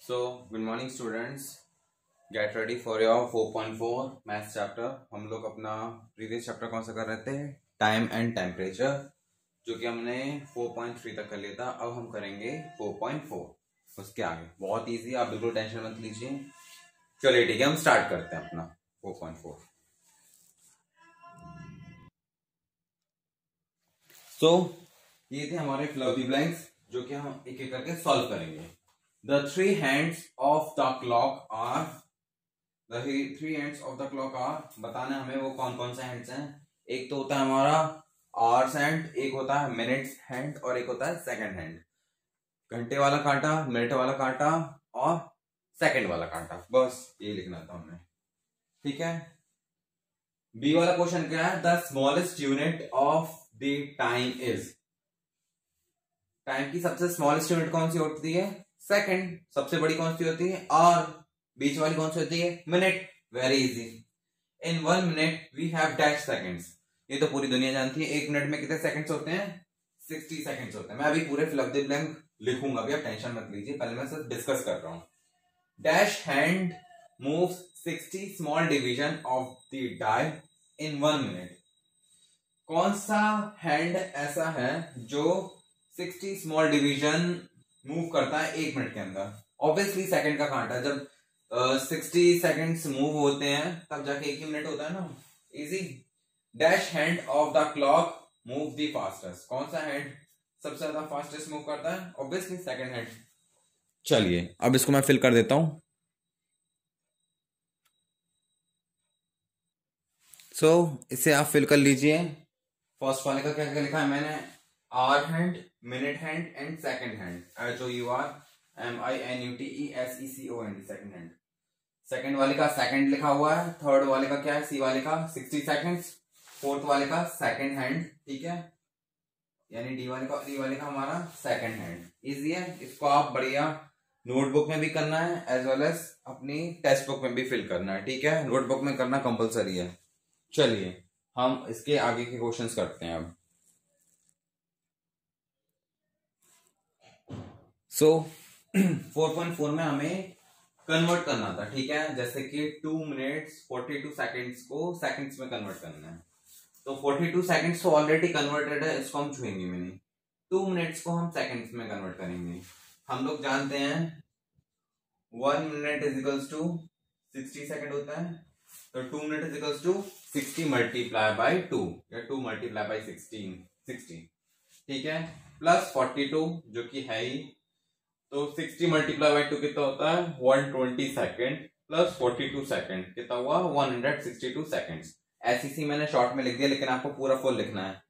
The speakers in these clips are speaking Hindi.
Good morning students. Get ready for your 4.4 maths chapter. हम लोग अपना प्रीवियस चैप्टर कौन सा कर रहे थे? टाइम एंड टेम्परेचर, जो कि हमने 4.3 तक कर लिया था। अब हम करेंगे 4.4, उसके आगे। बहुत इजी, आप बिल्कुल टेंशन मत लीजिए। चलिए ठीक है, हम स्टार्ट करते हैं अपना 4.4। ये थे हमारे फिल द ब्लैंक्स, जो कि हम एक एक करके सॉल्व करेंगे। The three hands of the clock are बताना हमें वो कौन कौन से हैंड्स हैं। एक तो होता है हमारा आवर्स हैंड, एक होता है मिनट्स हैंड और एक होता है सेकंड हैंड। घंटे वाला कांटा, मिनट वाला कांटा और सेकंड वाला कांटा, बस ये लिखना था हमने। ठीक है। बी वाला क्वेश्चन क्या है? The smallest unit of the time is. Time की सबसे स्मॉलेस्ट यूनिट कौन सी होती है? सेकंड। सबसे बड़ी कौन सी होती है? और बीच वाली कौन सी होती है? Minute. Very easy. In 1 minute we have dash seconds. ये तो पूरी दुनिया जानती है। 1 मिनट में कितने सेकंड्स होते हैं? 60 सेकंड्स होते हैं। मैं अभी पूरे फिल द ब्लैंक लिखूंगा, अभी आप टेंशन मत लीजिए, पहले मैं सिर्फ डिस्कस कर रहा हूं। Dash hand moves 60 small division of the dial in 1 minute. कौन सा हैंड ऐसा है जो 60 स्मॉल डिवीजन मूव करता है 1 मिनट के अंदर? ऑब्वियसली सेकंड का कांटा। जब 60 सेकंड्स मूव होते हैं तब जाके 1 ही मिनट होता है ना। Easy. Dash hand of the clock move the fastest. कौन सा हैंड सबसे ज्यादा फास्टेस्ट मूव करता है? Obviously second hand. चलिए अब इसको मैं फिल कर देता हूं। इसे आप फिल कर लीजिए। फर्स्ट वाले का क्या क्या लिखा है मैंने? Hour hand, minute hand and second hand. HOUR MINUTESECOND, second hand. Second वाले का सेकंड लिखा हुआ है। थर्ड वाले का क्या है? सी वाले का 60 सेकंड्स। फोर्थ वाले का सेकंड हैंड। ठीक है, यानी डी वाले का हमारा सेकंड हैंड। इजी है। इसको आप बढ़िया नोटबुक में भी करना है एज वेल एज अपनी टेक्स्ट बुक में भी फिल करना है। ठीक है, नोटबुक में करना कंपलसरी है। चलिए हम इसके आगे के क्वेश्चंस करते हैं अब। 4.4 में हमें कन्वर्ट करना था। ठीक है, जैसे कि 2 मिनट्स 42 सेकंड्स को सेकंड्स में कन्वर्ट करना है। तो 42 सेकंड्स तो ऑलरेडी कन्वर्टेड है, इसको हम छुएंगे भी नहीं। 2 मिनट्स को हम सेकंड्स में कन्वर्ट करेंगे। हम लोग जानते हैं 1 minute is equals to 60 second होता है। तो 2 minute is equals to 60 multiply by 2 या 2 मल्टीप्लाई बाई 60। ठीक है, प्लस 42 जो कि है ही। तो 60 मल्टीप्लाई बाई 2 कितना होता है? 120 सेकंड प्लस 42 सेकंड कितना हुआ? 162 सेकंड्स। ऐसी मैंने शॉर्ट में लिख दिया, लेकिन आपको पूरा फुल लिखना है।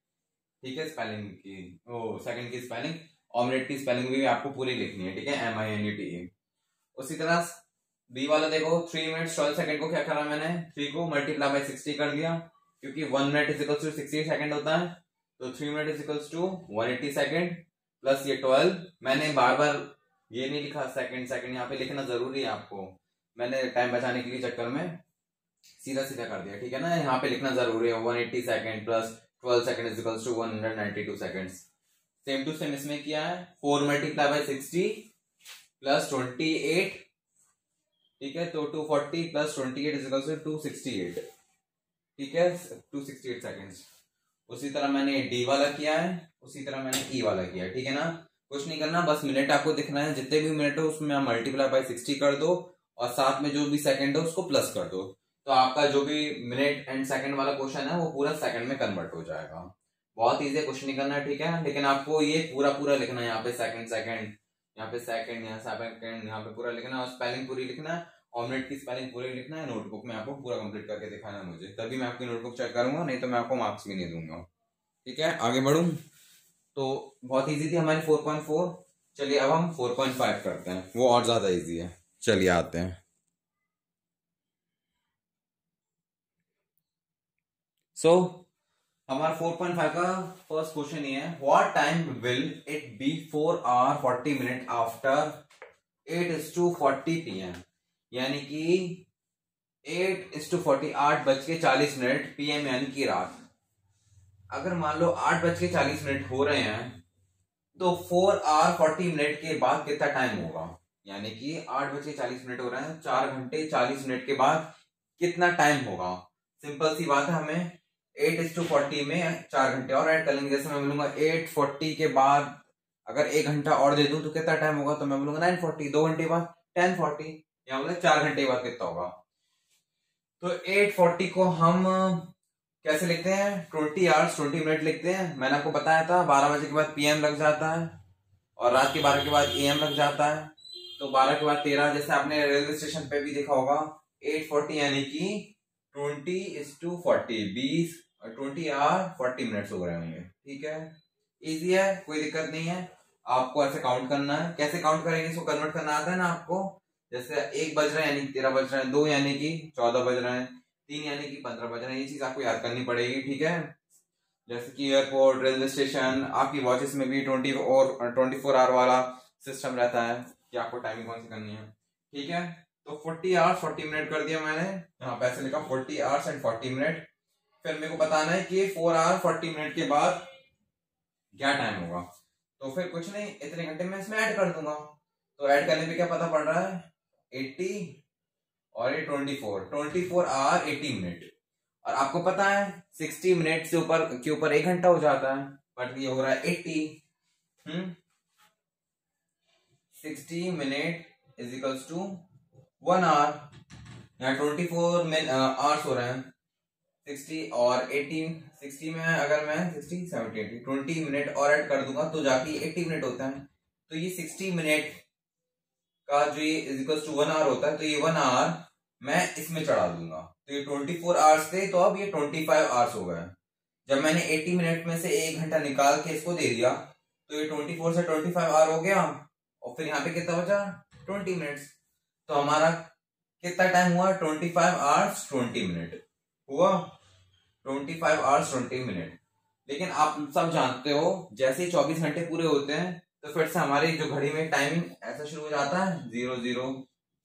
ठीक है, स्पेलिंग की सेकंड की स्पेलिंग और मिनट की स्पेलिंग भी आपको पूरी लिखनी है। ठीक है, MINUTE। उसी तरह बी वाला देखो, 3 मिनट 12 सेकंड को क्या करा मैंने? 3 को मल्टीप्लाई बाई 60 कर दिया, क्योंकि 1 minute is equal to 60 second होता है। तो 3 minute is equal to 180 second plus ये 12। मैंने बार बार ये नहीं लिखा सेकंड, यहाँ पे लिखना जरूरी है आपको। मैंने टाइम बचाने के लिए चक्कर में सीधा सीधा कर दिया। ठीक है ना, यहाँ पे लिखना जरूरी है। 180 second plus 12 second is equals to 192 seconds. Same to same इसमें किया है। 4 मल्टीप्लाई बाई 60 प्लस 28। ठीक है, तो 240 प्लस 28 इज इक्वल्स टू 268। ठीक है, 268 सेकंड्स। उसी तरह मैंने डी वाला किया है, उसी तरह मैंने ई वाला किया है। ठीक है ना, कुछ नहीं करना, बस मिनट आपको दिखना है। जितने भी मिनट हो उसमें आप मल्टीप्लाई बाई 60 कर दो और साथ में जो भी सेकंड हो उसको प्लस कर दो। तो आपका जो भी मिनट एंड सेकंड वाला क्वेश्चन है वो पूरा सेकंड में कन्वर्ट हो जाएगा। बहुत इजी है, कुछ नहीं करना। ठीक है, लेकिन आपको ये पूरा लिखना है। यहाँ पे सेकंड, यहाँ पे सेकंड, यहाँ पे पूरा लिखना है और स्पेलिंग पूरी लिखना है और मिनट की स्पेलिंग पूरी लिखना है। नोटबुक में आपको पूरा कंप्लीट करके दिखाना है मुझे, तभी मैं आपकी नोटबुक चेक करूंगा, नहीं तो मैं आपको मार्क्स भी नहीं दूंगा। ठीक है, आगे बढ़ूं। तो बहुत इजी थी हमारी 4.4। चलिए अब हम 4.5 करते हैं, वो और ज्यादा इजी है। चलिए आते हैं। हमारा 4.5 का फर्स्ट क्वेश्चन ये है, what time will it be 4 hour 40 minute after 8:40 PM। यानी कि 8:40, 8:40 PM, यानी कि रात। अगर मान लो 8:40 हो रहे हैं तो 4 आवर 40 मिनट के बाद कितना टाइम होगा? यानी कि 8:40 हो रहे हैं, 4 घंटे 40 मिनट के बाद कितना टाइम होगा। सिंपल सी बात है, हमें 8:40 में 4 घंटे और ऐड कर लेंगे। जैसे मैं बोलूंगा 8:40 के बाद अगर 1 घंटा और दे दूं तो कितना टाइम होगा, तो मैं बोलूंगा 9:40, 2 घंटे बाद 10:40, या बोले 4 घंटे बाद कितना होगा। तो 8:40 को हम कैसे लिखते हैं, 20 आवर्स 20 मिनट लिखते हैं। मैंने आपको बताया था 12 बजे के बाद PM लग जाता है और रात के 12 के बाद AM लग जाता है। तो 12 के बाद 13, जैसे आपने रेलवे स्टेशन पे भी देखा होगा 8:40 यानी कि 20:40, 20 और 20 आवर 40 मिनट्स हो रहे होंगे। ठीक है, इजी है, कोई दिक्कत नहीं है। आपको ऐसे काउंट करना है। कैसे काउंट करेंगे, इसको कन्वर्ट करना आता है ना आपको। जैसे 1 बज रहा है यानी कि 13 बज रहे हैं, 2 यानी कि 14 बज रहे हैं, 3 यानी कि 15 बज रहे हैं। ये चीज आपको याद करनी पड़ेगी। ठीक है, जैसे कि एयरपोर्ट, रेलवे स्टेशन, आपकी वॉचेस में भी 24 आवर वाला सिस्टम रहता है कि आपको टाइमिंग कौन सी करनी है। ठीक है, तो 40 आवर्स 40 मिनट कर दिया मैंने, यहाँ पे ऐसे लिखा 40 आवर्स एंड 40 मिनट। फिर मेरे को बताना है कि 4 आवर 40 मिनट के बाद क्या टाइम होगा। तो फिर कुछ नहीं, इतने घंटे में इसमें ऐड कर दूंगा। तो ऐड करने पे क्या पता पड़ रहा है, 80 और ये 24 आवर 80 मिनट। और आपको पता है 60 मिनट से ऊपर 1 घंटा हो जाता है, बट ये हो रहा है 80। 60 minute is equals to 1 hour. यहाँ 24 आवर्स हो रहे हैं, 60 और 18, 60 में अगर मैं 60 70 80 20 मिनट और ऐड कर दूंगा तो जाके 80 मिनट होता है। तो ये 60 मिनट का जो ये इज इक्वल्स टू 1 आवर होता है, तो ये 1 आवर मैं इसमें चढ़ा दूंगा। तो ये 24 आवर्स थे, तो अब ये 25 आवर्स हो गए। जब मैंने 80 मिनट में से 1 घंटा निकाल के इसको दे दिया तो ये 24 से 25 आवर हो गया। और फिर यहाँ पे कितना बचा, 20 मिनट्स। तो हमारा कितना टाइम हुआ, 25 आवर्स 20 मिनट हुआ, 25 आवर्स 20 मिनट। लेकिन आप सब जानते हो जैसे ही 24 घंटे पूरे होते हैं तो फिर से हमारी जो घड़ी में टाइमिंग ऐसा शुरू हो जाता है,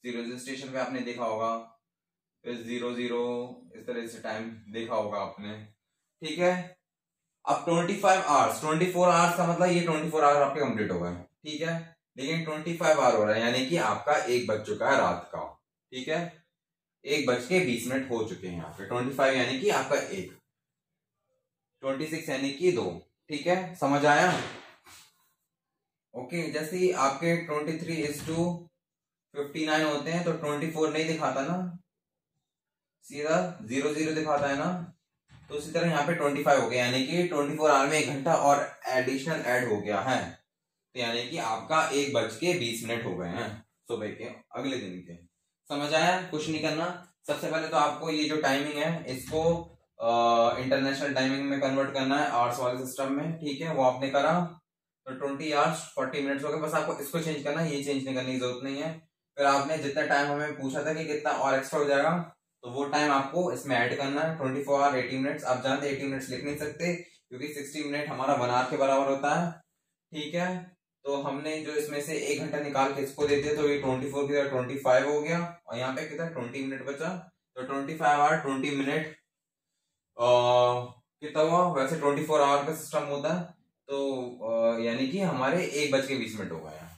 00 स्टेशन पे आपने देखा होगा, फिर 00 इस तरह से टाइम देखा होगा आपने। ठीक है, अब 25 आवर्स 24 आवर्स का मतलब ये 24 आवर आपके कंप्लीट हो गए। ठीक है, लेकिन 25 आवर हो रहा है यानी कि आपका 1 बज चुका है रात का। ठीक है, 1:20 हो चुके हैं यहाँ पे। 25 यानी कि आपका 1, 26 यानी कि 2। ठीक है, समझ आया। ओके, जैसे ही आपके 23:59 होते हैं तो 24 नहीं दिखाता ना, सीधा 00 दिखाता है ना। तो उसी तरह यहाँ पे 25 हो गया यानी कि 24 आवर में 1 घंटा और एडिशनल ऐड हो गया है। तो यानी कि आपका 1:20 हो गए हैं सुबह के, अगले दिन के। समझ आया, कुछ नहीं करना। सबसे पहले तो आपको ये जो टाइमिंग है इसको इंटरनेशनल टाइमिंग में कन्वर्ट करना है, आवर्स वाले सिस्टम में। ठीक है, वो आपने करा, तो 20 आवर्स 40 मिनट्स हो गए। बस आपको इसको चेंज करना है, ये चेंज नहीं करने की जरूरत नहीं है। फिर आपने जितना टाइम हमें पूछा था कि कितना और एक्स्ट्रा हो जाएगा, तो वो टाइम आपको इसमें ऐड करना है, 24 आवर 80 मिनट्स। आप जानते हैं 80 मिनट्स लिख नहीं सकते क्योंकि 60 मिनट हमारा 1 आवर के बराबर होता है। ठीक है, तो हमने जो इसमें से 1 घंटा निकाल के इसको दे दिया, तो ये 24 की जगह 25 हो गया और यहाँ पे कितना 20 मिनट बचा। तो 25 आवर 20 मिनट कितना हुआ, वैसे 24 आवर का सिस्टम होता है, तो यानी कि हमारे 1:20 हो गया।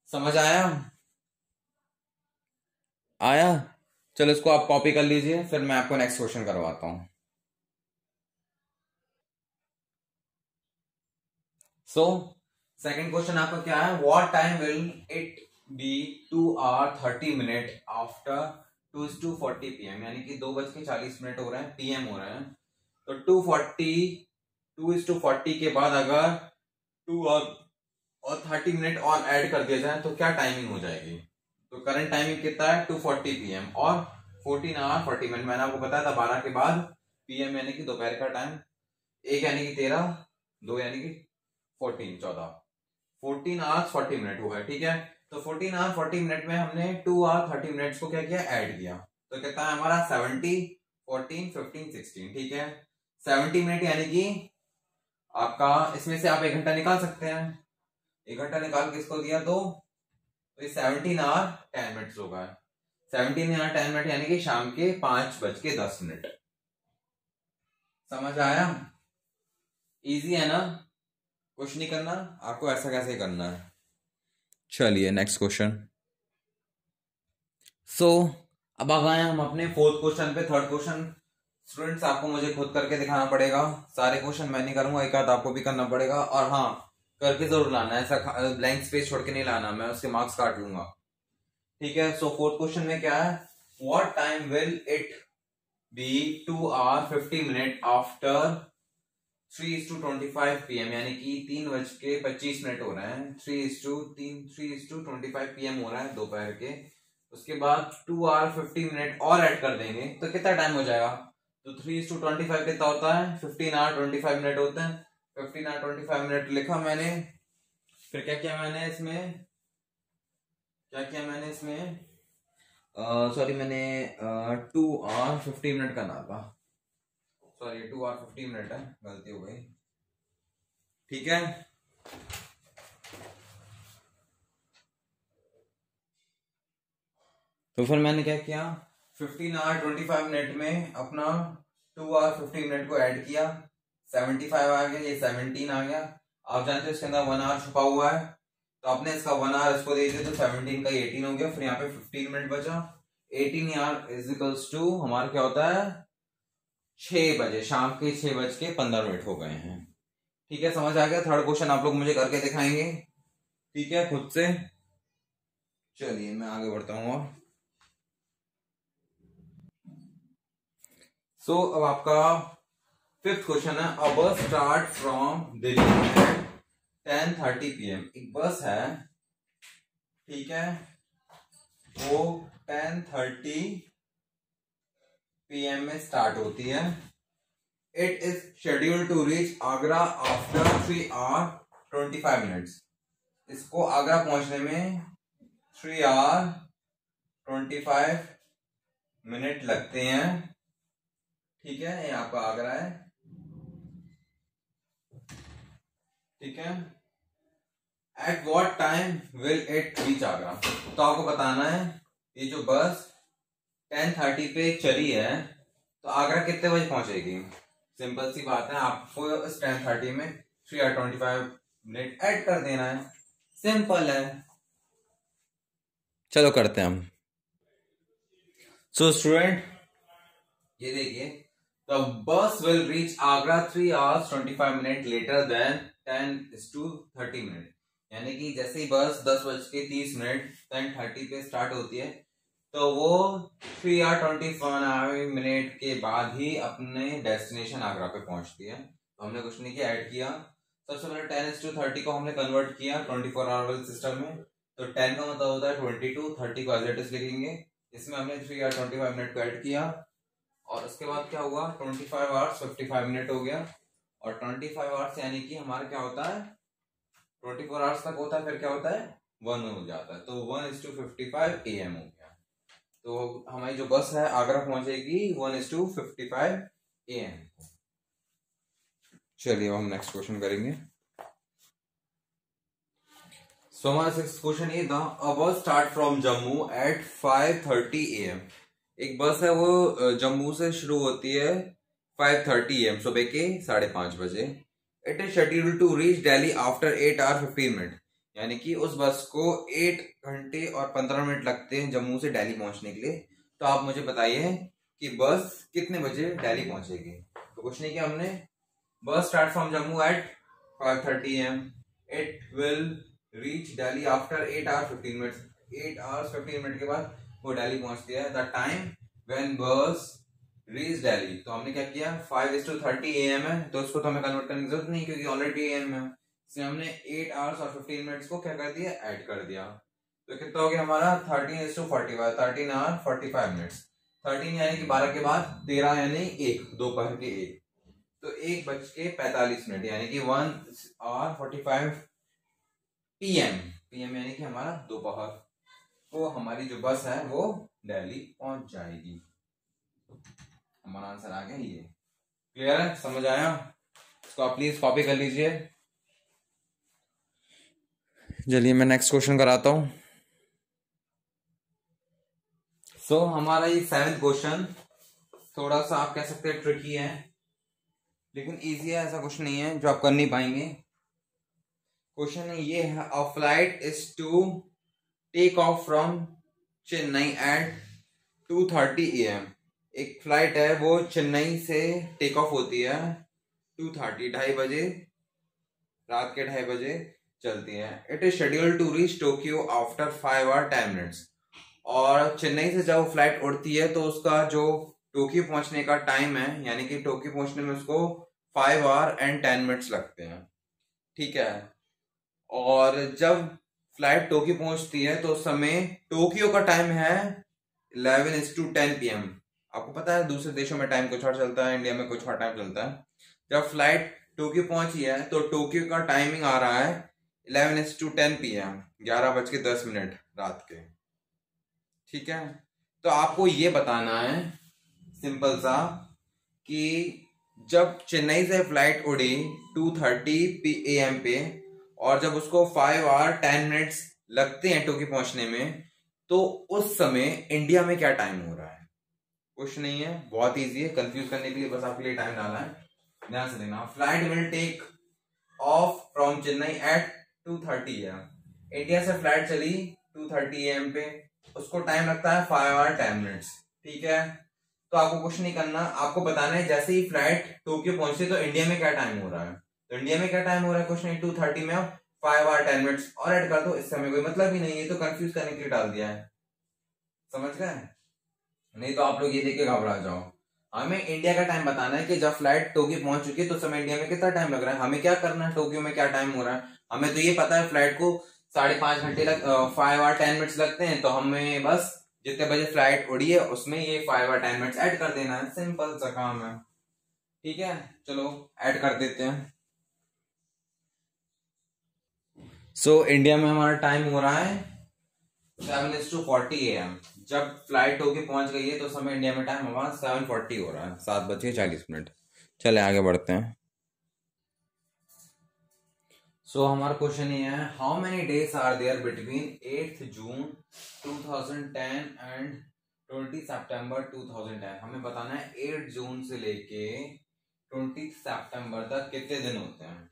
समझ आया, आया। चलो इसको आप कॉपी कर लीजिए, फिर मैं आपको नेक्स्ट क्वेश्चन करवाता हूं। सो सेकंड क्वेश्चन आपका क्या है, what time will it be 2 hour 30 minute after 2:40 PM, यानी कि 2:40 हो रहे हैं, PM हो रहे हैं। तो 2:40 के बाद अगर 2 और 30 मिनट और ऐड कर दिया जाए तो क्या टाइमिंग हो जाएगी। तो करंट टाइमिंग कितना है 2:40 PM और 14 आवर 40 मिनट। मैंने आपको बताया था 12 के बाद PM यानी कि दोपहर का टाइम, 1 यानी कि 13, 2 यानी कि 14 आवर्स 40 मिनट हुआ है। ठीक है, तो 14 आवर 40 मिनट में हमने 2 आवर 30 मिनट्स को क्या किया, ऐड किया। तो कितना है हमारा 70, 14, 15, 16। ठीक है, 70 मिनट यानी कि आपका इसमें से आप 1 घंटा निकाल सकते हैं। 1 घंटा निकाल के इसको दिया तो ये 17 आवर 10 मिनट्स होगा। 17 आवर 10 मिनट यानी कि शाम के 5:10। समझ आया, इजी है ना, कुछ नहीं करना आपको, ऐसा कैसे करना है। चलिए नेक्स्ट क्वेश्चन। सो अब आ गए हम अपने फोर्थ क्वेश्चन पे। थर्ड क्वेश्चन स्टूडेंट्स आपको मुझे खुद करके दिखाना पड़ेगा, सारे क्वेश्चन मैं नहीं करूंगा, एक आध आपको भी करना पड़ेगा। और हाँ, करके जरूर लाना है, ऐसा ब्लैंक स्पेस छोड़ के नहीं लाना, मैं उसके मार्क्स काट लूंगा। ठीक है। सो फोर्थ क्वेश्चन में क्या है, what time will it be 2 hour 50 minute after 3:25 PM, यानी कि 3:25 हो रहे हैं, 3:25 PM हो रहा है दोपहर के। उसके बाद 2 hour 50 minute और ऐड कर देंगे तो कितना टाइम हो जाएगा। तो 3:25 कितना होता है, 15 hour 25 minute होते हैं। 15 hour 25 minute लिखा मैंने। फिर क्या किया मैंने इसमें, सॉरी मैंने 2 hour 50 minute करना था, सॉरी 2 hour 50 minute है, गलती हो गई। ठीक है। तो फिर मैंने क्या किया, 15 hour 25 minute में अपना 2 hour 50 minute को ऐड किया, 75 आ गया, ये 17 आ गया। आप जानते हो इसके अंदर 1 hour छुपा हुआ है, तो आपने इसका 1 hour इसको दे दिया तो 17 का 18 हो गया। फिर यहाँ पे 15 मिनट बचा, 18 यार इज इक्वल्स टू हमारा क्या होता है, 6 बजे, शाम के 6:15 हो गए हैं। ठीक है, समझ आ गया। थर्ड क्वेश्चन आप लोग मुझे करके दिखाएंगे, ठीक है, खुद से। चलिए मैं आगे बढ़ता हूँ। और अब आपका फिफ्थ क्वेश्चन है, a bus start from Delhi at 10:30 PM। एक बस है, ठीक है, वो 10:30 PM में स्टार्ट होती है। It is scheduled to reach Agra after 3 hour 25 minutes। इसको आगरा पहुंचने में 3 hour 25 minute लगते हैं। ठीक है, ये आपका आगरा है। ठीक है, at what time will it reach Agra. तो आपको बताना है ये जो बस 10:30 पे चली है तो आगरा कितने बजे पहुंचेगी। सिंपल सी बात है, आपको इस 10:30 में 3 hour 25 minute ऐड कर देना है, सिंपल है। चलो करते हैं हम। सो स्टूडेंट ये देखिए, the bus will reach Agra 3 hours 25 minute later than 10:30 minute। यानी कि जैसे ही बस 10:30 10:30 पे स्टार्ट होती है तो वो 3 hour 25 minute के बाद ही अपने डेस्टिनेशन आगरा पे पहुंचती है। तो हमने कुछ नहीं किया, ऐड किया। सबसे पहले 10:30 को हमने कन्वर्ट किया 24 hour वाले सिस्टम में, तो 10 का मतलब होता है 22, 30 को एज इट इज लिखेंगे। इसमें हमने 3 hour 25 minute को ऐड किया और उसके बाद क्या हुआ, 25 hours 55 minute हो गया। और 25 hours यानी कि हमारा क्या होता है, 24 hours तक होता है, फिर क्या होता है 1 हो जाता है, तो 1:55 AM हो गया। तो हमारी जो बस है आगरा पहुंचेगी 1:55 AM। चलिए हम नेक्स्ट क्वेश्चन करेंगे। सो हमारा सिक्स्थ क्वेश्चन ये था, a bus start from Jammu at 5:30 AM। एक बस है वो जम्मू से शुरू होती है 5:30 AM, सुबह के 5:30 बजे। It is scheduled to reach Delhi after 8 hour 15 minute। यानी कि उस बस को 8 घंटे और 15 मिनट लगते हैं जम्मू से दिल्ली पहुंचने के लिए। तो आप मुझे बताइए कि बस कितने बजे दिल्ली पहुंचेगी। तो कुछ नहीं किया हमने, bus start from Jammu at 5:30 AM। It will reach Delhi after 8 hour 15 minutes। 8 hours 15 minute के बाद वो दिल्ली पहुंचती है। द टाइम व्हेन बस रीच दिल्ली, तो हमने क्या किया, 5:30 AM है तो उसको तो हमें कन्वर्ट करने की जरूरत नहीं क्योंकि ऑलरेडी AM है। इसलिए हमने 8 hours और 15 मिनट्स को क्या कर दिया, ऐड कर दिया। तो कितना हो गया हमारा 13:45, 13 hour 45 minutes। 13 यानी कि 12 के बाद 13 यानी 1, दोपहर के 1, तो 1:45 यानी कि 1 hour 45 PM। PM यानी कि हमारा दोपहर को हमारी जो बस है वो दिल्ली पहुंच जाएगी। हमारा आंसर आ गया ये। क्लियर है, समझ आया? इसको आप प्लीज कॉपी कर लीजिए। चलिए मैं नेक्स्ट क्वेश्चन कराता हूं। सो हमारा ये 7th क्वेश्चन थोड़ा सा आप कह सकते हैं ट्रिकी है, लेकिन इजी है, ऐसा कुछ नहीं है जो आप कर नहीं पाएंगे। क्वेश्चन ये है, a flight is to take off from Chennai at 2:30 AM। एक फ्लाइट है वो चेन्नई से टेक ऑफ होती है 2:30 2:30 रात के 2:30 चलती है। It is scheduled to reach Tokyo after 5 hours 10 minutes। और चेन्नई से जब फ्लाइट उड़ती है तो उसका जो टोक्यो पहुंचने का टाइम है, यानी कि टोक्यो पहुंचने में उसको 5 hours and 10 minutes लगते हैं, ठीक है। और जब फ्लाइट टोक्यो पहुंचती है तो उस समय टोक्यो का टाइम है 11:10 PM। आपको पता है दूसरे देशों में टाइम कुछ और चलता है, इंडिया में कुछ और टाइम चलता है। जब फ्लाइट टोक्यो पहुंची है तो टोक्यो का टाइमिंग आ रहा है 11:10 PM, 11:10 रात के, ठीक है। तो आपको ये बताना है सिंपल सा कि जब चेन्नई से फ्लाइट उड़ी 2:30 AM पे और जब उसको 5 hours 10 minutes लगते हैं टोक्यो पहुंचने में, तो उस समय इंडिया में क्या टाइम हो रहा है। कुछ नहीं है, बहुत इजी है, कंफ्यूज करने के लिए बस आपके लिए टाइम डाला है। ध्यान से देना, flight will take off from Chennai at 2:30 AM। India से फ्लाइट चली 2:30 AM पे, उसको टाइम लगता है 5 hours 10 minutes, ठीक है। तो आपको कुछ नहीं करना, आपको बताना है जैसे ही फ्लाइट टोक्यो पहुंचती तो इंडिया में क्या टाइम हो रहा है। तो इंडिया में क्या टाइम हो रहा है, कुछ नहीं, 2:30 में आप 5 hours 10 minutes और ऐड कर दो, इससे हमें कोई मतलब ही नहीं है, तो कंफ्यूज करने के लिए डाल दिया है, समझ गए। नहीं तो आप लोग ये देख के घबरा जाओ। हमें इंडिया का टाइम बताना है कि जब फ्लाइट टोक्यो पहुंच चुकी है तो समय इंडिया में कितना टाइम लग रहा है, हमें क्या करना है, टोक्यो में क्या टाइम हो रहा है। हमें तो ये पता है फ्लाइट को 5.5 घंटे 5 hours 10 minutes लगते हैं, तो हमें बस जितने बजे फ्लाइट उड़ी है उसमें ये 5 hours 10 minutes ऐड कर देना है, सिंपल सा काम है, ठीक है। चलो ऐड कर देते हैं। सो इंडिया में हमारा टाइम हो रहा है 7:40 AM। जब फ्लाइट होके पहुंच गई है तो समय इंडिया में टाइम हमारा 7:40 हो रहा है, 7:40। चले आगे बढ़ते हैं। सो हमारा क्वेश्चन ये है, how many days are there between 8th June 2010 and 20 September 2010। हमें बताना है 8 जून से लेके 20 सितंबर तक कितने दिन होते हैं।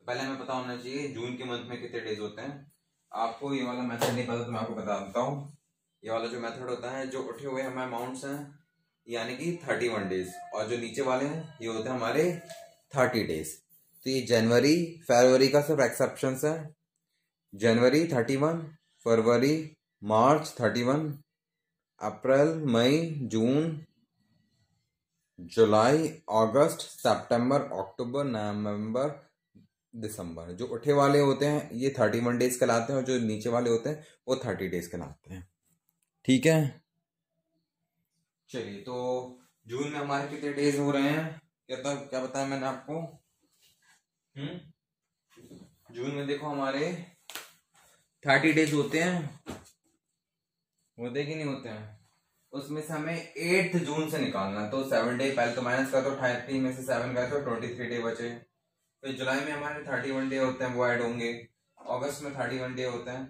तो पहले हमें पता होना चाहिए जून के मंथ में कितने डेज होते हैं। आपको ये वाला मेथड नहीं पता तो मैं आपको बता देता हूँ। ये वाला जो मेथड होता है, जो उठे हुए हमारे अमाउंट्स हैं यानी कि 31 डेज, और जो नीचे वाले हैं ये होते हैं हमारे 30 डेज। तो ये जनवरी फरवरी का सिर्फ एक्सेप्शन है, जनवरी 31, फरवरी मार्च 31, अप्रैल मई जून जुलाई अगस्त सितंबर अक्टूबर नवंबर दिसंबर। जो उठे वाले होते हैं ये 31 डेज कहलाते हैं और जो नीचे वाले होते हैं वो 30 डेज कहलाते हैं, ठीक है। चलिए, तो जून में हमारे कितने डेज हो रहे हैं, क्या बताया मैंने आपको। जून में देखो हमारे 30 डेज होते हैं, होते कि नहीं होते हैं। उसमें से हमें 8 जून से निकालना है, तो 7 डे पहले तो माइनस कर दो, 30 में से 7 गए तो 23 डे बचे। फिर जुलाई में हमारे 31 डे होते हैं, वो ऐड होंगे। अगस्त में 31 डे होते हैं।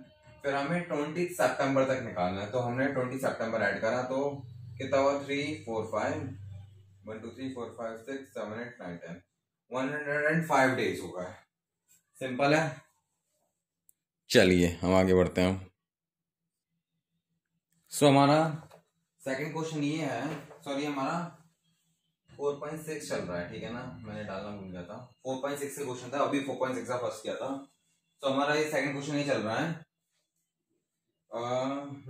फिर हमें 20 सितंबर तक निकालना है, तो हमने 20 सितंबर ऐड करा, तो कितना हुआ 3 4 5 1 2 3 4 5 6 7 8 9 10 105 डेज होगा। सिंपल है। चलिए हम आगे बढ़ते हैं। सो हमारा सेकंड क्वेश्चन ये है, सॉरी हमारा 4.6 चल रहा है, ठीक है ना, मैंने डालना भूल गया था। 4.6 से क्वेश्चन था, अभी 4.6 का फर्स्ट किया था। तो हमारा ये सेकंड क्वेश्चन ये चल रहा है,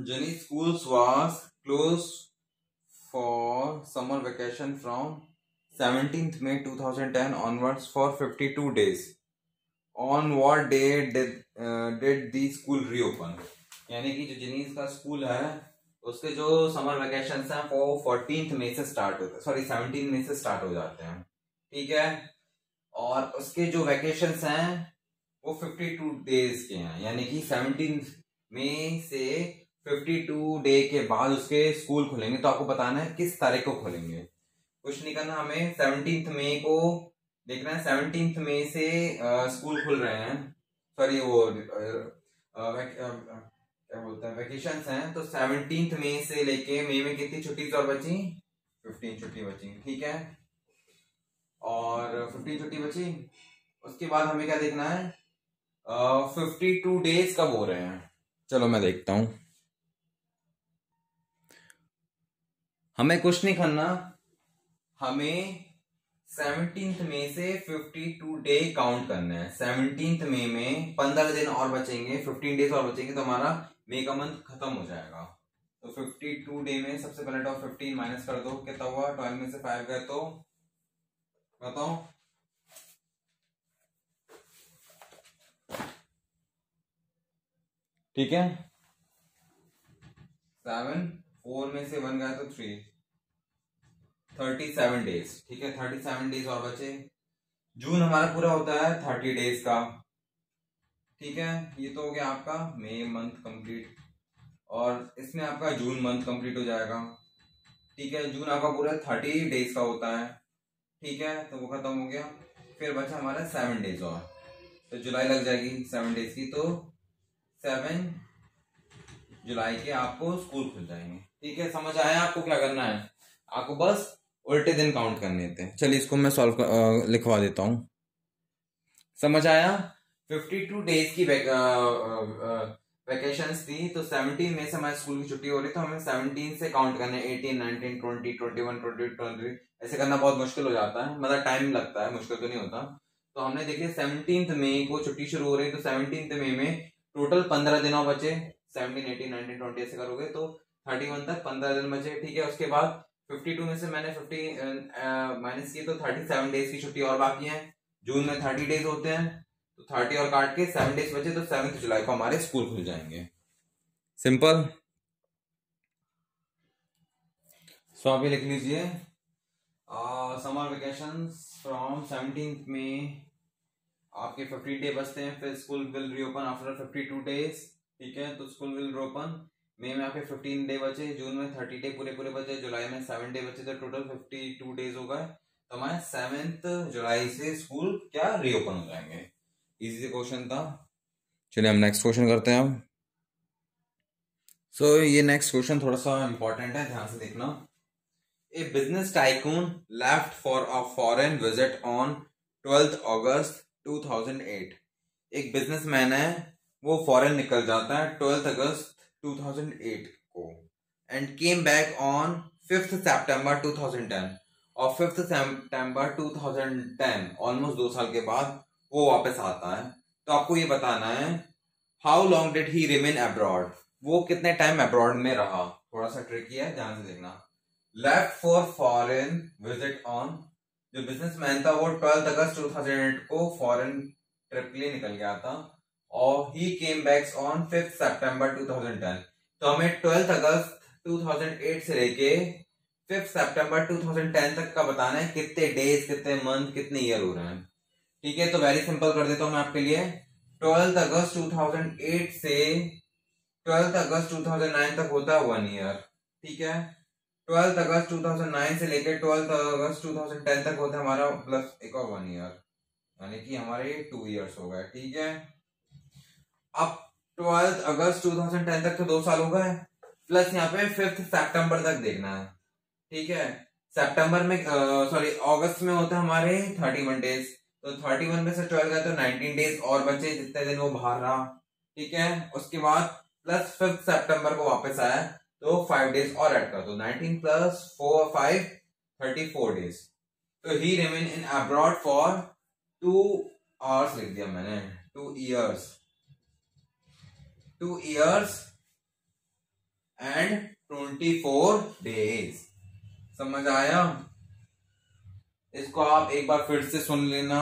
जनी schools was close for summer vacation from 17th May 2010 onwards for 52 days. On what day did the school reopen? यानी कि जो जनीस का स्कूल है उसके जो समर वेकेशन हैं वो 14th मई से स्टार्ट होते हैं, सॉरी 17 मई से स्टार्ट हो जाते हैं, ठीक है। और उसके जो वेकेशन हैं वो 52 डेज के हैं, यानी कि 17 मई से 52 डे के बाद उसके स्कूल खुलेंगे। तो आपको बताना है किस तारीख को खुलेंगे, कुछ नहीं करना, हमें 17 मई को देखना है। 17 मई से स्कूल खुल रहे हैं, सॉरी वो क्या बोलते हैं वेकेशंस हैं। तो 17 मई से लेके मई में कितनी छुट्टी और बची, 15 छुट्टी बची, ठीक है। और 15 छुट्टी बची, उसके बाद हमें क्या देखना है, और 52 डेज कब हो रहे हैं, चलो मैं देखता हूं। हमें कुछ नहीं करना, हमें 17 मई से 52 डे काउंट करना है। 17 मई में 15 दिन और बचेंगे, 15 डेज और बचेंगे, तो हमारा मई का मंथ खत्म हो जाएगा। तो 52 डे में सबसे पहले टॉप 15 माइनस कर दो, कितना हुआ, 12 में से 5 गए तो बताओ, ठीक है, 7, 4 में से 1 गया तो 3, 37 डेज, ठीक है, 37 डेज और बचे। जून हमारा पूरा होता है 30 डेज का, ठीक है, ये तो हो गया आपका मई मंथ कंप्लीट, और इसमें आपका जून मंथ कंप्लीट हो जाएगा, ठीक है। जून आपका पूरा 30 डेज का होता है, ठीक है, तो वो खत्म हो गया। फिर बचा हमारा 7 डेज और, तो जुलाई लग जाएगी 7 डेज की, तो 7 जुलाई के आपको स्कूल खुल जाएंगे, ठीक है। समझ आया आपको क्या करना है, आपको बस उल्टे दिन काउंट करने थे। चलिए इसको मैं लिखवा देता हूं, समझ आया। 52 डेज की वैकेशंस थी, तो 17 में से हमारे स्कूल की छुट्टी हो रही, तो हमें 17 से काउंट करना है, 18, 19, 20, 21, 22, 23, ऐसे करना बहुत मुश्किल हो जाता है, मतलब टाइम लगता है, मुश्किल तो नहीं होता। तो हमने देखिए 17 मई को छुट्टी शुरू हो रही है, तो 17 मई में टोटल 15 दिनों बचे, 17, 18, 19, 20 ऐसे करोगे तो 31 तक 15 दिन बचे, ठीक है। उसके बाद 52 में से मैंने 50 माइनस किए, तो 37 डेज की छुट्टी और बाकी है। जून में 30 डेज होते हैं, तो 30 और काट के 7 डेज बचे, तो 7 जुलाई को हमारे स्कूल खुल जाएंगे, सिंपल। सो आप ये लिख लीजिए, समर वेकेशन फ्रॉम 17 में आपके 50 डे बचते हैं, फिर school will reopen after 52 days, ठीक है, तो स्कूल विल रीओपन। मई में आपके 15 डे बचे, जून में 30 डे पूरे पूरे बचे, जुलाई में 7 डे बचे, तो टोटल 52 डेज हो गए, तो हमारे 7 जुलाई से स्कूल क्या रीओपन हो जाएंगे। इजी क्वेश्चन था। चलिए हम नेक्स्ट क्वेश्चन करते हैं अब। सो ये नेक्स्ट क्वेश्चन थोड़ा सा इंपॉर्टेंट है, ध्यान से देखना। A business tycoon left for a foreign visit on 12 August 2008। एक बिजनेसमैन है, वो फॉरेन निकल जाता है 12 अगस्त 2008 को, एंड केम बैक ऑन 5 सितंबर 2010, और 5 सितंबर 2010 ऑलमोस्ट 2 साल के बाद वो वापस आता है। तो आपको ये बताना है, how long did he remain abroad, वो कितने टाइम अब्रॉड में रहा। थोड़ा सा ट्रिकी है, ध्यान से देखना। Left for foreign visit on, जो बिजनेसमैन था वो 12 अगस्त 2008 को फॉरेन ट्रिप के लिए निकल गया था, और ही केम बैक ऑन 5 सितंबर 2010। तो हमें 12 अगस्त 2008 से लेके 5 सितंबर 2010 तक का बताना है, कितने डेज, कितने मंथ, कितने ईयर हो रहे हैं, ठीक है। तो वेरी सिंपल कर देता हूं मैं आपके लिए। 12 अगस्त 2008 से 12 अगस्त 2009 तक होता है 1 ईयर, ठीक है। 12 अगस्त 2009 से लेकर 12 अगस्त 2010 तक होता है हमारा प्लस एक और 1 ईयर, यानी कि हमारे 2 ईयर्स हो गए, ठीक है। अब 12 अगस्त 2010 तक तो 2 साल हो गए, प्लस यहाँ पे 5 सितंबर तक देखना है, ठीक है। सितंबर में सॉरी अगस्त में होता है हमारे 31 डेज, तो 31 में से 12 गए तो 19 डेज और बचे, जितने दिन वो बाहर रहा, ठीक है। उसके बाद प्लस 5 सितंबर को वापस आया, तो 5 डेज और ऐड कर दो, 19 प्लस 4 5 34 डेज। तो he remain in abroad for 2 hours लिख दिया मैंने, 2 ईयर्स, 2 ईयर्स एंड 24 डेज। समझ आया। इसको आप एक बार फिर से सुन लेना,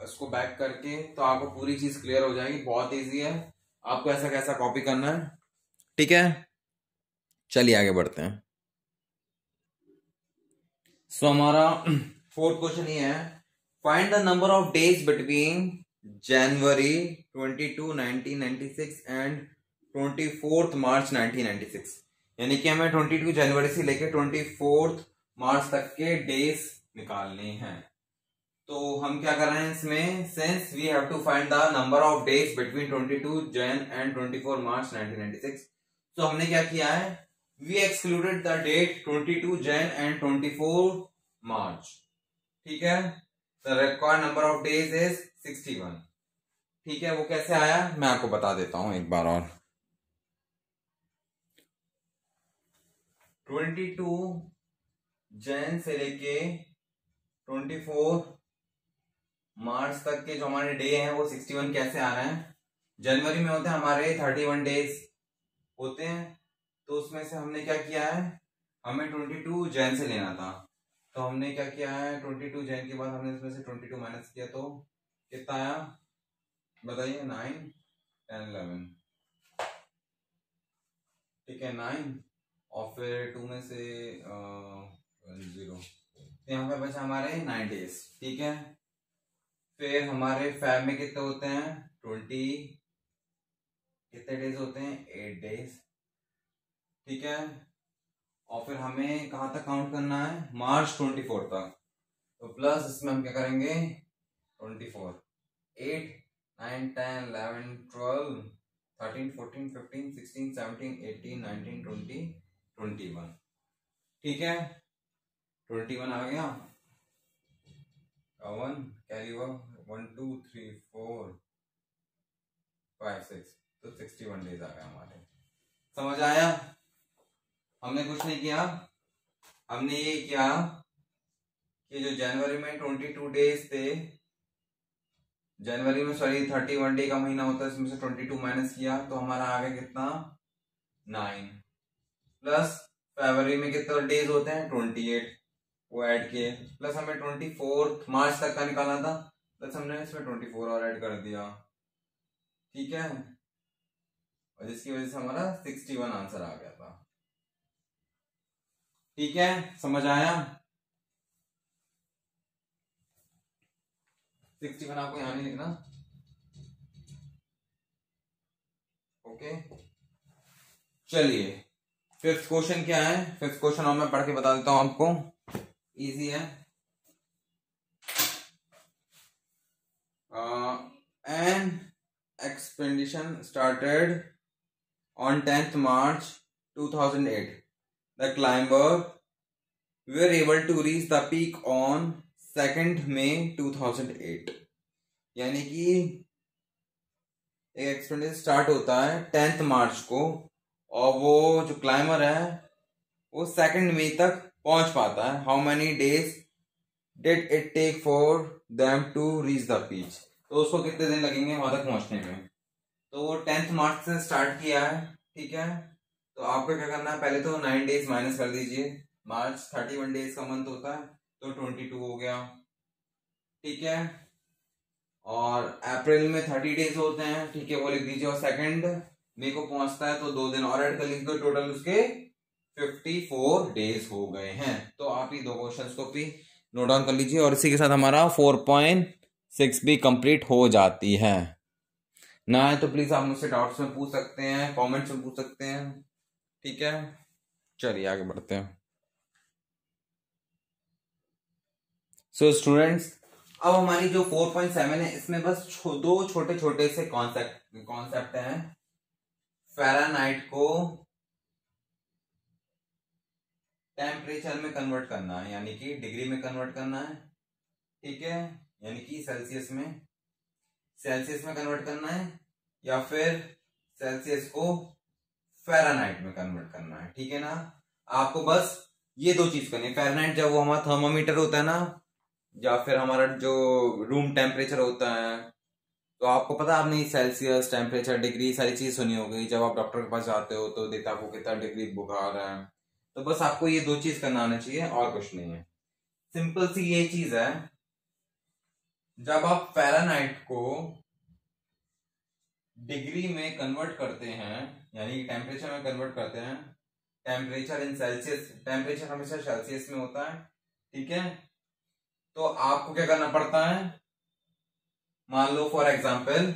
इसको बैक करके, तो आपको पूरी चीज क्लियर हो जाएगी। बहुत इजी है, आपको ऐसा कैसा कॉपी करना है, ठीक है। चलिए आगे बढ़ते हैं। सो हमारा 4th क्वेश्चन ये है, find the number of days between January 22 1996 and 24 मार्च 1996। यानी कि हमें 22 जनवरी से लेकर 24 मार्च तक के डेज निकालने हैं। तो हम क्या कर रहे हैं इसमें, since we have to find the number of days between 22 Jan and 24 मार्च 1996। तो हमने क्या किया है, we excluded the date 22 Jan and 24 मार्च, ठीक है। The required number of days is 61, ठीक है, वो कैसे आया मैं आपको बता देता हूं एक बार और। 22 जैन से लेके 24 मार्च तक के जो हमारे डे हैं वो 61 कैसे आ रहे हैं। जनवरी में होते हैं हमारे 31 डेज होते हैं, तो उसमें से हमने क्या किया है, हमें 22 जैन से लेना था, तो हमने क्या किया है 22 जैन के बाद हमने इसमें से 22 माइनस किया तो कितना आया बताइए, 9 10 11, ठीक है 9 और फिर 2 में से 0, यहाँ पे बचा हमारे 9 डेज, ठीक है। फिर हमारे फैब में कितने होते हैं 20, कितने डेज होते हैं 8 डेज, ठीक है। और फिर हमें कहाँ तक काउंट करना है, मार्च 24 तक, तो प्लस इसमें हम क्या करेंगे 24, 8 9 10 11 12 13 14 15 16 17 18 19 20 21, ठीक है 21 आ गया, 1 कैरी 1 2 3 4 5 6, तो 61 डेज आ गए हमारे। समझ आया, हमने कुछ नहीं किया, हमने ये किया कि जो जनवरी में 22 डेज थे, जनवरी में सॉरी 31 डे का महीना होता है, इसमें से 22 माइनस किया तो हमारा आ गया कितना 9, प्लस फरवरी में कितने डेज होते हैं 28, वो ऐड किए, प्लस हमें 24 मार्च तक का निकालना था, प्लस हमने इसमें 24 और ऐड कर दिया, ठीक है, और जिसकी वजह से हमारा 61 आंसर आ गया था। ठीक है, समझ आया, 61 आपको यहां नहीं लिखना, ओके। चलिए फिफ्थ क्वेश्चन क्या है, फिफ्थ क्वेश्चन और मैं पढ़ के बता देता हूं आपको, इजी है। An expedition started on 10th March 2008. The climbers were able to reach the peak on 2nd May 2008. यानी कि एक एक्सपेडिशन स्टार्ट होता है 10th मार्च को, और वो जो क्लाइंबर है वो 2nd मई तक पहुंच पाता है। How many days did it take for them to reach the peak, तो उसको कितने दिन लगेंगे वहां तक पहुंचने में। तो वो 10th मार्च से स्टार्ट किया है, ठीक है। तो आपको क्या करना है, पहले तो 9 डेज माइनस कर दीजिए, मार्च 31 डेज का मंथ होता है तो 22 हो गया, ठीक है। और अप्रैल में 30 डेज होते हैं, ठीक है, वो लिख दीजिए, और 2nd मई को पहुंचता है तो 2 दिन और ऐड कर लीजिए, तो टोटल उसके 54 डेज हो गए हैं। तो आप ये 2 क्वेश्चंस को भी नोट डाउन कर लीजिए, और इसी के साथ हमारा 4.6 भी कंप्लीट हो जाती है। ना है तो प्लीज आप मुझसे डाउट्स में पूछ सकते हैं, कमेंट्स में पूछ सकते हैं, ठीक है। चलिए आगे बढ़ते हैं। सो स्टूडेंट्स, अब हमारी जो 4.7 है इसमें बस 2 छोटे छोटे से कॉन्सेप्ट हैं। फ़ारेनहाइट को टेम्परेचर में कन्वर्ट करना है, यानी कि डिग्री में कन्वर्ट करना है, ठीक है, यानी कि सेल्सियस में कन्वर्ट करना है, या फिर सेल्सियस को फ़ारेनहाइट में कन्वर्ट करना है, ठीक है ना। आपको बस ये 2 चीज करनी है। फ़ारेनहाइट जब वो हमारा थर्मामीटर होता है ना, या फिर हमारा जो रूम टेम्परेचर होता है, तो आपको पता, आपने सेल्सियस, टेम्परेचर, डिग्री सारी चीज सुनी होगी, जब आप डॉक्टर के पास जाते हो तो देता आपको कितना डिग्री बुखार है। तो बस आपको ये 2 चीज करना आना चाहिए, और कुछ नहीं है। सिंपल सी ये चीज है, जब आप फ़ारेनहाइट को डिग्री में कन्वर्ट करते हैं, यानी टेम्परेचर में कन्वर्ट करते हैं, टेम्परेचर इन सेल्सियस, टेम्परेचर हमेशा सेल्सियस में होता है, ठीक है। तो आपको क्या करना पड़ता है, मान लो फॉर एग्जांपल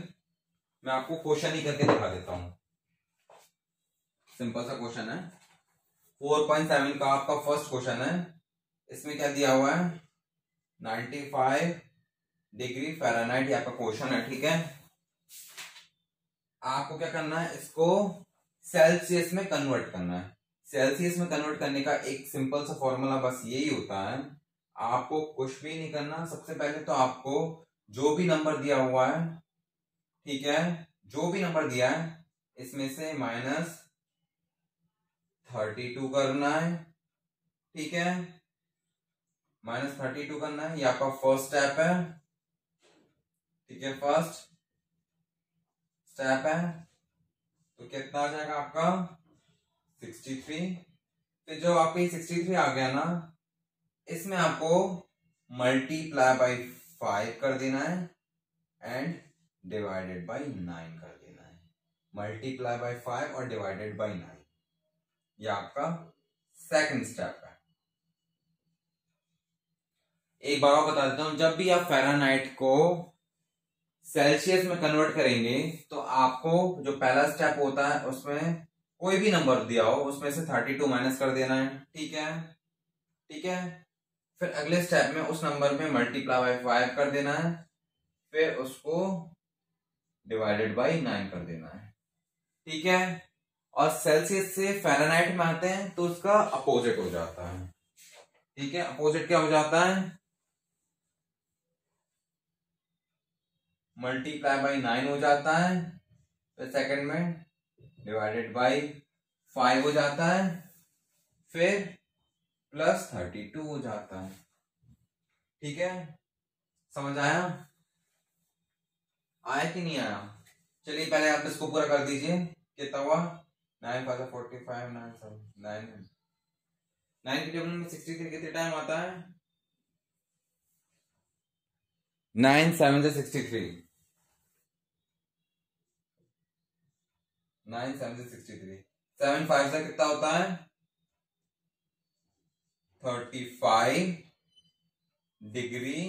मैं आपको क्वेश्चन ही करके दिखा देता हूं, सिंपल सा क्वेश्चन है, 4.7 का आपका फर्स्ट क्वेश्चन है। इसमें क्या दिया हुआ है, 95 डिग्री फ़ारेनहाइट आपका क्वेश्चन है, ठीक है। आपको क्या करना है, इसको सेल्सियस में कन्वर्ट करना है। सेल्सियस में कन्वर्ट करने का एक सिंपल सा फॉर्मूला बस यही होता है, आपको कुछ भी नहीं करना। सबसे पहले तो आपको जो भी नंबर दिया हुआ है ठीक है, जो भी नंबर दिया है इसमें से -32 करना है। ठीक है, -32 करना है, ये आपका फर्स्ट स्टेप है। ठीक है, फर्स्ट स्टेप है, तो कितना आ जाएगा आपका 63। फिर जो आपकी 63 आ गया ना, इसमें आपको मल्टीप्लाई बाई 5 कर देना है एंड डिवाइडेड बाई 9 कर देना है। मल्टीप्लाई बाई 5 और डिवाइडेड बाई 9, ये आपका सेकंड स्टेप है। एक बार और बता देता हूं, जब भी आप फ़ारेनहाइट को सेल्सियस में कन्वर्ट करेंगे तो आपको जो पहला स्टेप होता है उसमें कोई भी नंबर दिया हो उसमें से 32 माइनस कर देना है। ठीक है, ठीक है, फिर अगले स्टेप में उस नंबर में मल्टीप्लाई बाई 5 कर देना है, फिर उसको डिवाइडेड बाई 9 कर देना है। ठीक है, और सेल्सियस से फ़ारेनहाइट में आते हैं तो उसका अपोजिट हो जाता है। ठीक है, अपोजिट क्या हो जाता है, मल्टीप्लाई बाई 9 हो जाता है, फिर सेकंड में डिवाइडेड बाई 5 हो जाता है, फिर +32 हो जाता है। ठीक है, समझ आया? आया कि नहीं आया? चलिए पहले आप इसको पूरा कर दीजिए। कितना हुआ? 9 5 45 9 9 के टेबल में 63 कितने टाइम आता है? 9 7 से 63, 9 7 से 63, 7 5 से कितना होता है? 35 डिग्री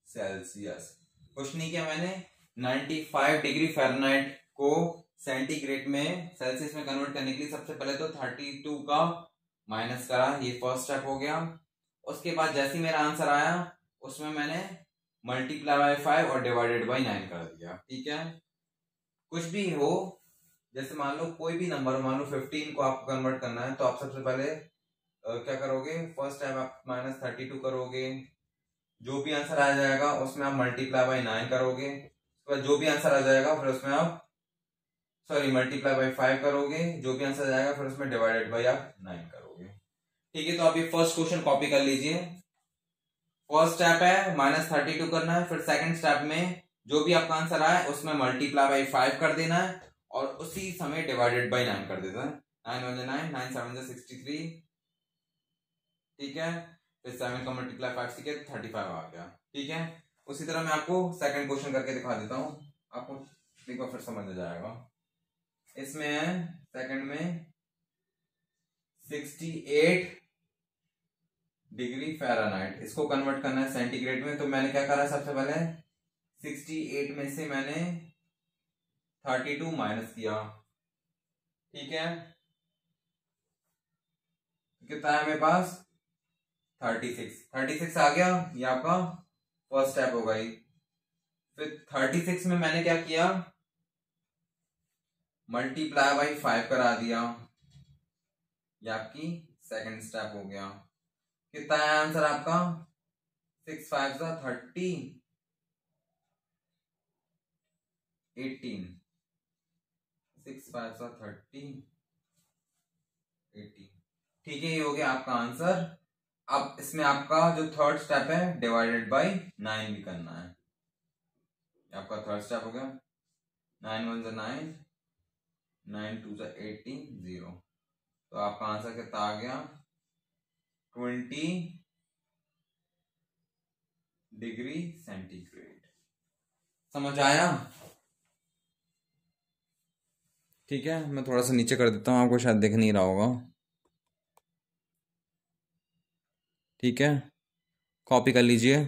सेल्सियस। कुछ नहीं किया मैंने, 95 डिग्री फ़ारेनहाइट को सेंटीग्रेड में सेल्सियस में कन्वर्ट करने के लिए सबसे पहले तो 32 का माइनस करा, ये फर्स्ट स्टेप हो गया। उसके बाद जैसे मेरा आंसर आया उसमें मैंने मल्टीप्लाई बाय 5 और डिवाइडेड बाय 9 कर दिया। ठीक है, कुछ भी हो, जैसे मान लो कोई भी नंबर, मान लो 15 को आपको कन्वर्ट करना है तो आप सबसे पहले क्या करोगे, फर्स्ट टाइम आप -32 करोगे, जो भी आंसर आ जाएगा उसमें आप मल्टीप्लाई बाय 9 करोगे, उसके बाद जो भी आंसर आ जाएगा फिर उसमें आप मल्टीप्लाई बाय 5 करोगे, जो भी आंसर आ जाएगा फिर उसमें डिवाइडेड बाय आप 9 करोगे। ठीक है, तो आप ये फर्स्ट क्वेश्चन कॉपी कर लीजिए। फर्स्ट स्टेप है -32 करना है, फिर सेकंड स्टेप में जो भी आपका आंसर आया उसमें मल्टीप्लाई बाय 5 कर देना है और उसी समय डिवाइडेड बाय 9 कर देना है। 9 1 9, 9 7 63। ठीक है, फिर 7 का मल्टीप्लाई 5 से किया 35 आ गया। ठीक है, उसी तरह मैं आपको सेकंड क्वेश्चन करके दिखा देता हूं, आपको एक बार फिर समझ आ जाएगा। इसमें है सेकंड में 68 डिग्री फ़ारेनहाइट, इसको कन्वर्ट करना है सेंटीग्रेड में। तो मैंने क्या करा, सबसे पहले 68 में से मैंने 32 माइनस किया। ठीक है, कितना है मेरे पास 36 आ गया, ये आपका फर्स्ट स्टेप हो गई। फिर 36 में मैंने क्या किया, मल्टीप्लाई बाई 5 करा दिया, ये आपकी सेकंड स्टेप हो गया। कितना है आंसर आपका 6 5 30 18, 6 5 30 18। ठीक है, ये हो गया आपका आंसर। अब इसमें आपका जो थर्ड स्टेप है डिवाइडेड बाय 9 भी करना है, आपका थर्ड स्टेप हो गया। 9 1 9, 9 2 18 0, तो आपका आंसर कितना आ गया 20 डिग्री सेंटीग्रेड। समझ आया? ठीक है, मैं थोड़ा सा नीचे कर देता हूँ, आपको शायद दिख नहीं रहा होगा। ठीक है, कॉपी कर लीजिए।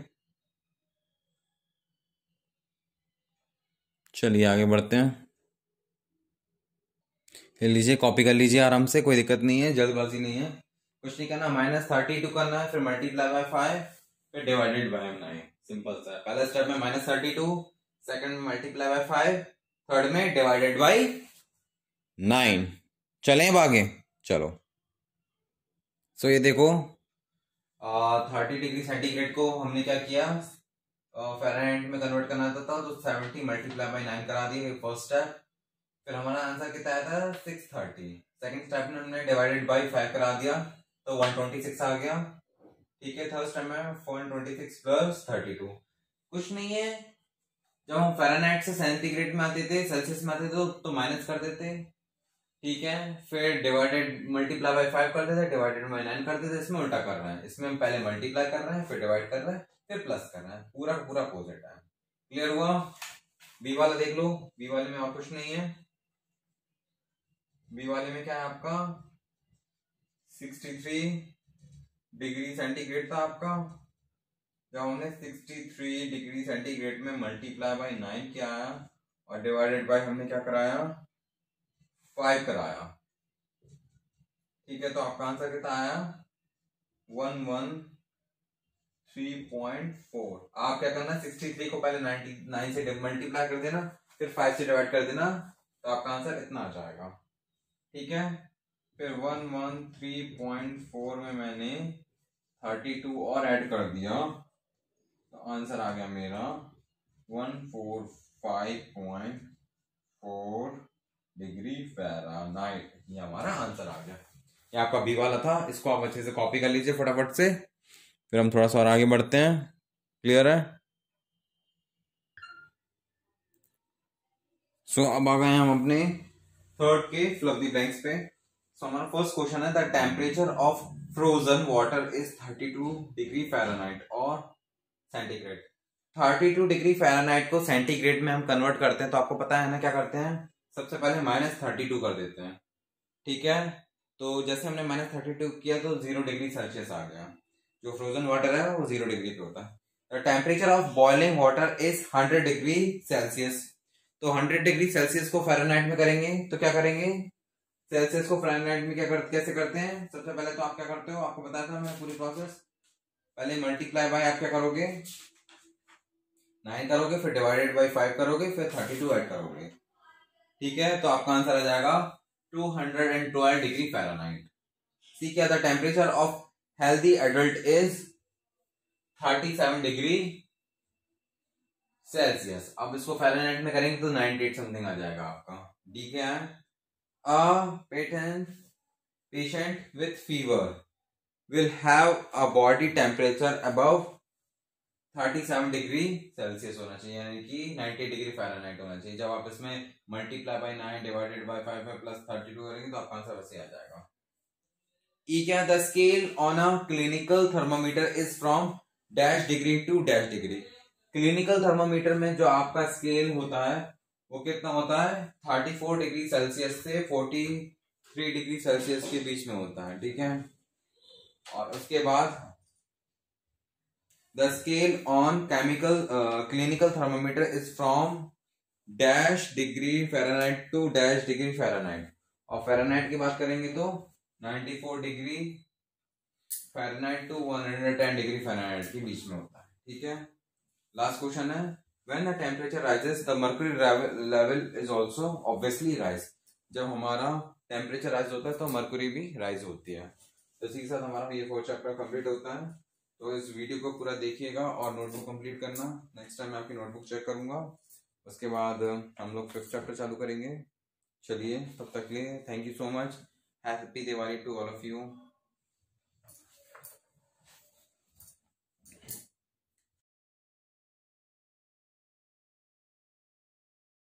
चलिए आगे बढ़ते हैं, ले लीजिए, कॉपी कर लीजिए आराम से, कोई दिक्कत नहीं है, जल्दबाजी नहीं है, कुछ नहीं करना। -32 करना है, फिर मल्टीप्लाई बाय 5, फिर डिवाइडेड बाय 9, सिंपल सा। पहला स्टेप में -32, सेकंड में मल्टीप्लाई बाय 5, थर्ड में डिवाइडेड बाय 9। चलें अब आगे, चलो। सो ये देखो 30 डिग्री सेंटीग्रेड को हमने क्या किया, फ़ारेनहाइट में कन्वर्ट करना था तो 70 मल्टीप्लाई बाई 9 करा दिए फर्स्ट स्टेप। फिर हमारा आंसर कितना आया था 630। सेकंड स्टेप में हमने डिवाइडेड बाई 5 करा दिया तो 126 आ गया। ठीक है, थर्ड स्टेप में 126 प्लस 32 कुछ नहीं है। जब हम फ़ारेनहाइट से सेंटीग्रेड में आते थे, सेल्सियस में आते थे तो माइनस कर देते। ठीक है, फिर डिवाइडेड मल्टीप्लाई बाई 5 कर देते, डिवाइडेड बाई 9 कर देते। इसमें उल्टा कर रहे हैं, इसमें हम पहले मल्टीप्लाई कर रहे हैं, फिर डिवाइड कर रहे हैं, फिर प्लस कर रहे हैं, पूरा पूरा अपोजिट है। क्लियर हुआ? बी वाला देख लो, बी वाले में और कुछ नहीं है। बी वाले में क्या है आपका 63 डिग्री सेंटीग्रेड था आपका। जब हमने 63 डिग्री सेंटीग्रेड में मल्टीप्लाई बाई 9 किया और डिवाइडेड बाई हमने क्या कराया 5 कराया। ठीक है, तो आपका आंसर कितना आया 113.4। आप क्या करना 63 को पहले 99 से मल्टीप्लाई कर देना, फिर 5 से डिवाइड कर देना, तो आपका आंसर इतना आ जाएगा। ठीक है, फिर 113.4 में मैंने 32 और ऐड कर दिया तो आंसर आ गया मेरा 145.4 डिग्री फ़ारेनहाइट। ये हमारा आंसर आ गया। ये आपका बी वाला था, इसको आप अच्छे से कॉपी कर लीजिए फटाफट से, फिर हम थोड़ा सा और आगे बढ़ते हैं। क्लियर है? सो अब आ गए हम अपने थर्ड के फिल द ब्लैंक्स पे। सो हमारा फर्स्ट क्वेश्चन है the temperature of frozen water is 32 degree Fahrenheit और सेंटीग्रेड। 32 डिग्री फ़ारेनहाइट को सेंटीग्रेड में हम कन्वर्ट करते हैं तो आपको पता है ना क्या करते हैं, सबसे पहले -32 कर देते हैं। ठीक है, तो जैसे हमने -32 किया तो 0 डिग्री सेल्सियस आ गया। जो फ्रोजन वाटर है वो 0 डिग्री पे होता है। The temperature of boiling water is 100 degree Celsius. तो 100 डिग्री सेल्सियस को फ़ारेनहाइट में करेंगे तो क्या करेंगे, सेल्सियस को फ़ारेनहाइट में कैसे करते हैं। सबसे पहले तो आप क्या करते हो, आपको बताया था मैं पूरी प्रोसेस। पहले मल्टीप्लाई बाय आप क्या करोगे 9 करोगे, फिर डिवाइडेड बाय 5 करोगे, फिर 32 ऐड करोगे। ठीक है, तो आपका आंसर आ जाएगा 212 डिग्री फ़ारेनहाइट। सी क्या the temperature of healthy adult is 37 degree Celsius. अब इसको फ़ारेनहाइट में करेंगे तो 98 समथिंग आ जाएगा आपका। डी क्या है, a patient with fever will have a body temperature above 37 degree Celsius होना चाहिए, यानी कि 90 डिग्री फ़ारेनहाइट होना चाहिए। जब आप इसमें multiply by 9 divided by 5 plus 32 करेंगे तो आपका आंसर वैसे आ जाएगा। ई क्या, the scale on a clinical thermometer is from dash degree to dash degree. Clinical thermometer में जो आपका स्केल होता है वो कितना होता है 34 डिग्री सेल्सियस से 43 डिग्री सेल्सियस के बीच में होता है। ठीक है, और उसके बाद the scale on clinical thermometer is from dash degree Fahrenheit to dash degree Fahrenheit. और फ़ारेनहाइट की बात करेंगे तो 94 degree Fahrenheit to 110 degree Fahrenheit के बीच में होता है। ठीक है, लास्ट क्वेश्चन है when the temperature rises the mercury level is also obviously rise. जब हमारा टेम्परेचर राइज होता है तो मर्क्यूरी भी राइज होती है। तो इसी के साथ हमारा ये 4 चैप्टर कंप्लीट होता है। तो इस वीडियो को पूरा देखिएगा और नोटबुक कंप्लीट करना। नेक्स्ट टाइम मैं आपकी नोटबुक चेक करूंगा, उसके बाद हम लोग 5th चैप्टर चालू करेंगे। चलिए, तब तक के लिए thank you so much. Happy Diwali to all of you.